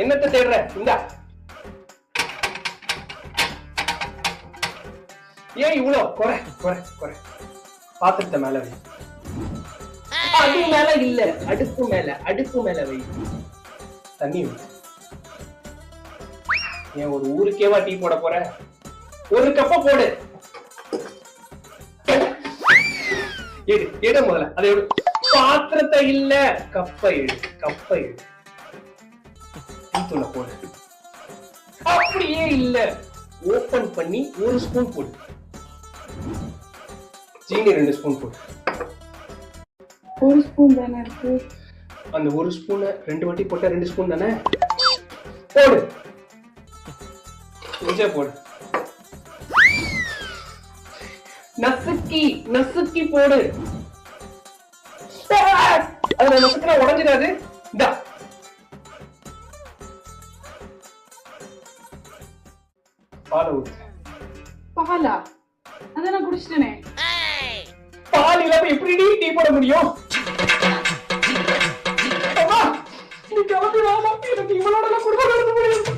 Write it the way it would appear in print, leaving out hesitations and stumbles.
என்னத்த தேடுற? இந்தா. ஏன் இவ்வளோ குறை குறை குறை? பாத்திரத்தை மேல வை. அது மேல இல்ல, அடுப்பு மேல வை. தண்ணி வை. ஏன் ஒரு ஊருக்கேவா டீ போட போற? ஒரு கப்ப போடு. எடு முதல்ல. அதை எடு. பாத்திரத்தை இல்ல, கப்பை எடு. டீத்தூளை போடு. அப்படியே இல்ல, ஓபன் பண்ணி 1 ஸ்பூன் போடு. சீனி 2 ஸ்பூன் போடு. 1 ஸ்பூன் தானே இருக்கு. அந்த 1 ஸ்பூனை 2 வாட்டி போட்டா 2 ஸ்பூன் தானே? போடு. கொஞ்சம் போடு. நசுக்கி போடு. அதுல நசுக்கினா உடஞ்சிடாது. இந்தா. பாலை ஊத்து. பாலா? அத நான் குடிச்சிட்டேனே. பால் இல்லாம எப்படி டீ போட முடியும்? அம்மா, நீ கிளம்பி வாமா, எனக்கு இவளோட குடும்பம் நடத்த முடியும்.